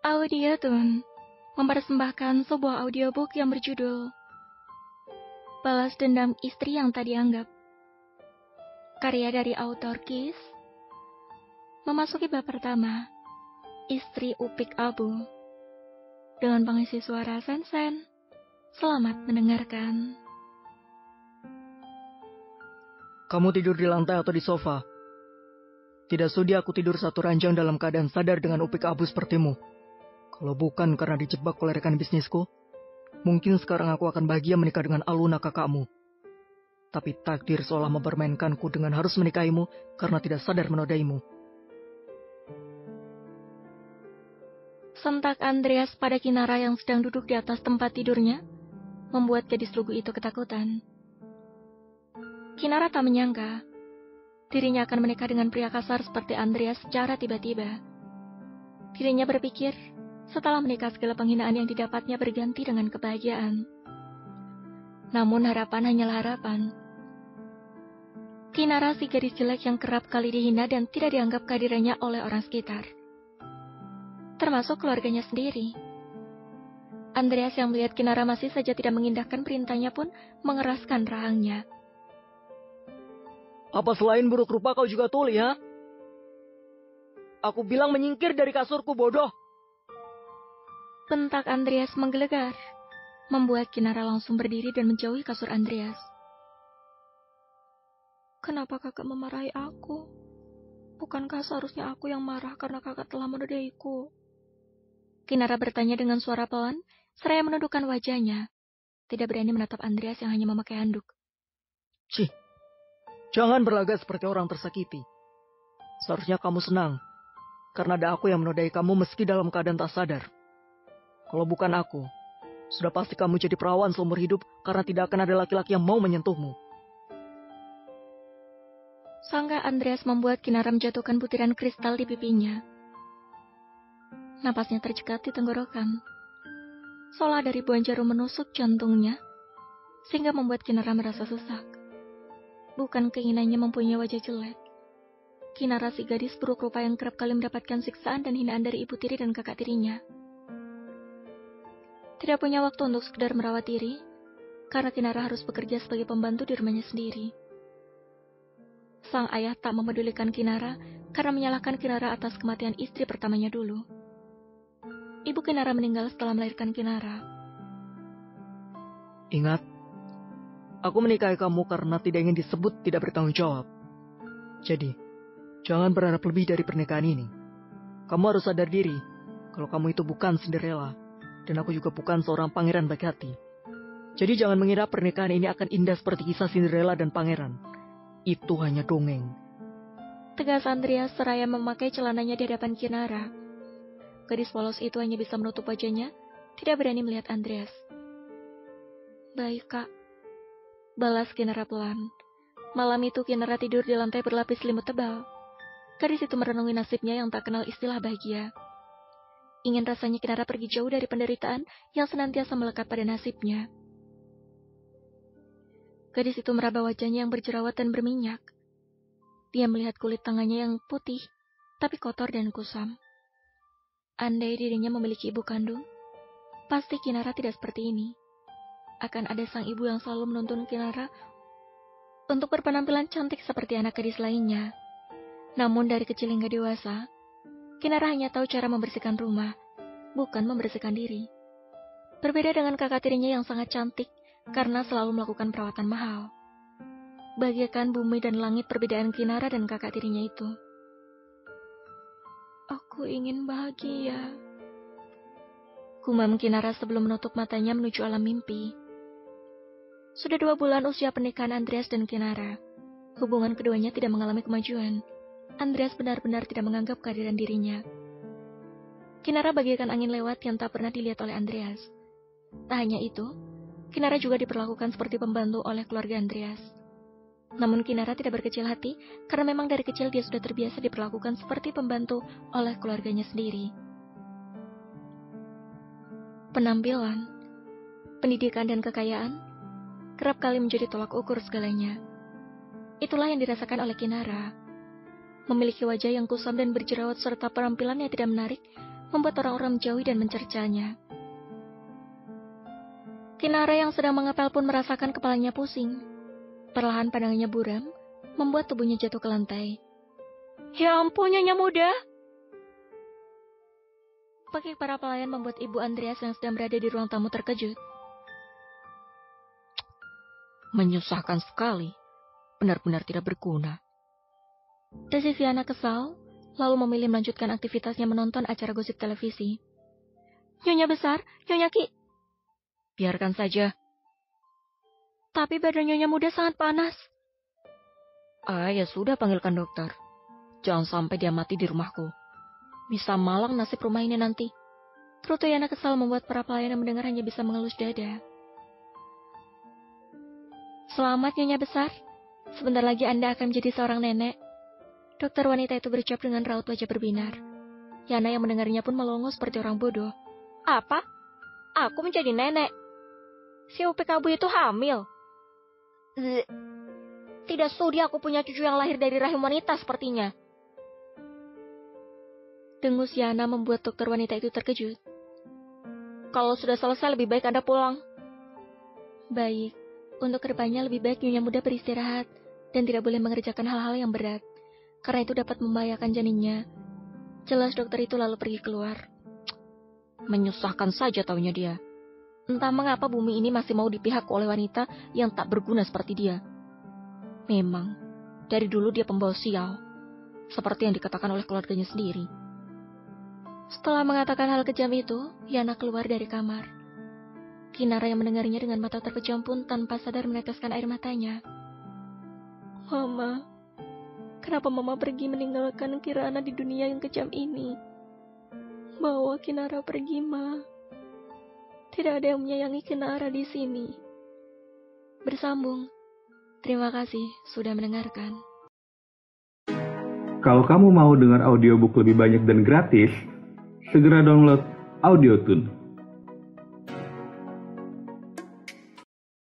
Audiotune mempersembahkan sebuah audiobook yang berjudul Balas Dendam Istri Yang Tak Dianggap. Karya dari autor Kis. Memasuki bab pertama, Istri Upik Abu. Dengan pengisi suara Sensen. Selamat mendengarkan. Kamu tidur di lantai atau di sofa? Tidak sudi aku tidur satu ranjang dalam keadaan sadar dengan Upik Abu sepertimu. Kalau bukan karena dijebak oleh rekan bisnisku, mungkin sekarang aku akan bahagia menikah dengan Aluna kakakmu. Tapi takdir seolah mempermainkanku dengan harus menikahimu karena tidak sadar menodaimu. Sentak Andreas pada Kinara yang sedang duduk di atas tempat tidurnya, membuat gadis lugu itu ketakutan. Kinara tak menyangka dirinya akan menikah dengan pria kasar seperti Andreas secara tiba-tiba. Dirinya berpikir, setelah menikah segala penghinaan yang didapatnya berganti dengan kebahagiaan. Namun harapan hanyalah harapan. Kinara si gadis jelek yang kerap kali dihina dan tidak dianggap kehadirannya oleh orang sekitar. Termasuk keluarganya sendiri. Andreas yang melihat Kinara masih saja tidak mengindahkan perintahnya pun mengeraskan rahangnya. Apa selain buruk rupa kau juga tuli, ha? Aku bilang menyingkir dari kasurku, bodoh. Bentak Andreas menggelegar, membuat Kinara langsung berdiri dan menjauhi kasur Andreas. Kenapa kakak memarahi aku? Bukankah seharusnya aku yang marah karena kakak telah menodaiku? Kinara bertanya dengan suara pelan, seraya menundukkan wajahnya. Tidak berani menatap Andreas yang hanya memakai handuk. Cih, jangan berlagak seperti orang tersakiti. Seharusnya kamu senang, karena ada aku yang menodai kamu meski dalam keadaan tak sadar. Kalau bukan aku, sudah pasti kamu jadi perawan seumur hidup karena tidak akan ada laki-laki yang mau menyentuhmu. Sangka Andreas membuat Kinara menjatuhkan butiran kristal di pipinya. Napasnya tercekat di tenggorokan. Seolah dari buah jarum menusuk jantungnya, sehingga membuat Kinara merasa sesak. Bukan keinginannya mempunyai wajah jelek. Kinara si gadis buruk rupa yang kerap kali mendapatkan siksaan dan hinaan dari ibu tiri dan kakak tirinya. Tidak punya waktu untuk sekedar merawat diri, karena Kinara harus bekerja sebagai pembantu di rumahnya sendiri. Sang ayah tak memedulikan Kinara karena menyalahkan Kinara atas kematian istri pertamanya dulu. Ibu Kinara meninggal setelah melahirkan Kinara. Ingat, aku menikahi kamu karena tidak ingin disebut tidak bertanggung jawab. Jadi, jangan berharap lebih dari pernikahan ini. Kamu harus sadar diri kalau kamu itu bukan Cinderella, dan aku juga bukan seorang pangeran baik hati. Jadi jangan mengira pernikahan ini akan indah seperti kisah Cinderella dan pangeran. Itu hanya dongeng. Tegas Andreas seraya memakai celananya di hadapan Kinara. Gadis polos itu hanya bisa menutup wajahnya, tidak berani melihat Andreas. Baik kak, balas Kinara pelan. Malam itu Kinara tidur di lantai berlapis selimut tebal. Gadis itu merenungi nasibnya yang tak kenal istilah bahagia. Ingin rasanya Kinara pergi jauh dari penderitaan yang senantiasa melekat pada nasibnya. Gadis itu meraba wajahnya yang berjerawat dan berminyak. Dia melihat kulit tangannya yang putih, tapi kotor dan kusam. Andai dirinya memiliki ibu kandung, pasti Kinara tidak seperti ini. Akan ada sang ibu yang selalu menuntun Kinara untuk berpenampilan cantik seperti anak gadis lainnya. Namun dari kecil hingga dewasa, Kinara hanya tahu cara membersihkan rumah, bukan membersihkan diri. Berbeda dengan kakak tirinya yang sangat cantik, karena selalu melakukan perawatan mahal. Bagaikan bumi dan langit perbedaan Kinara dan kakak tirinya itu. Aku ingin bahagia, gumam Kinara sebelum menutup matanya menuju alam mimpi. Sudah 2 bulan usia pernikahan Andreas dan Kinara. Hubungan keduanya tidak mengalami kemajuan. Andreas benar-benar tidak menganggap kehadiran dirinya. Kinara bagaikan angin lewat yang tak pernah dilihat oleh Andreas. Tak hanya itu, Kinara juga diperlakukan seperti pembantu oleh keluarga Andreas. Namun Kinara tidak berkecil hati karena memang dari kecil dia sudah terbiasa diperlakukan seperti pembantu oleh keluarganya sendiri. Penampilan, pendidikan dan kekayaan kerap kali menjadi tolak ukur segalanya. Itulah yang dirasakan oleh Kinara. Memiliki wajah yang kusam dan berjerawat serta penampilan yang tidak menarik membuat orang-orang menjauhi dan mencercanya. Kinara yang sedang mengepel pun merasakan kepalanya pusing. Perlahan pandangannya buram, membuat tubuhnya jatuh ke lantai. Ya ampun, Nyonya Muda! Pekik para pelayan membuat Ibu Andreas yang sedang berada di ruang tamu terkejut. Menyusahkan sekali. Benar-benar tidak berguna. Desis Yana kesal, lalu memilih melanjutkan aktivitasnya menonton acara gosip televisi. Nyonya besar, Nyonya Ki. Biarkan saja. Tapi badan Nyonya Muda sangat panas. Ya sudah, panggilkan dokter. Jangan sampai dia mati di rumahku. Bisa malang nasib rumah ini nanti. Tutu Yana kesal membuat para pelayan yang mendengar hanya bisa mengelus dada. Selamat Nyonya besar. Sebentar lagi Anda akan menjadi seorang nenek. Dokter wanita itu berucap dengan raut wajah berbinar. Yana yang mendengarnya pun melongo seperti orang bodoh. Apa? Aku menjadi nenek? Si Upi Kabu itu hamil? Tidak sudi aku punya cucu yang lahir dari rahim wanita sepertinya. Dengus Yana membuat dokter wanita itu terkejut. Kalau sudah selesai lebih baik Anda pulang. Baik, untuk kedepannya lebih baik Nyonya Muda beristirahat dan tidak boleh mengerjakan hal-hal yang berat, karena itu dapat membahayakan janinnya. Jelas dokter itu lalu pergi keluar. Menyusahkan saja taunya dia. Entah mengapa bumi ini masih mau dipihak oleh wanita yang tak berguna seperti dia. Memang, dari dulu dia pembawa sial, seperti yang dikatakan oleh keluarganya sendiri. Setelah mengatakan hal kejam itu, Yana keluar dari kamar. Kinara yang mendengarnya dengan mata terpejam pun tanpa sadar meneteskan air matanya. Mama, kenapa Mama pergi meninggalkan Kirana di dunia yang kejam ini? Bawa Kinara pergi, Ma. Tidak ada yang menyayangi Kinara di sini. Bersambung. Terima kasih sudah mendengarkan. Kalau kamu mau dengar audiobook lebih banyak dan gratis, segera download Audiotune.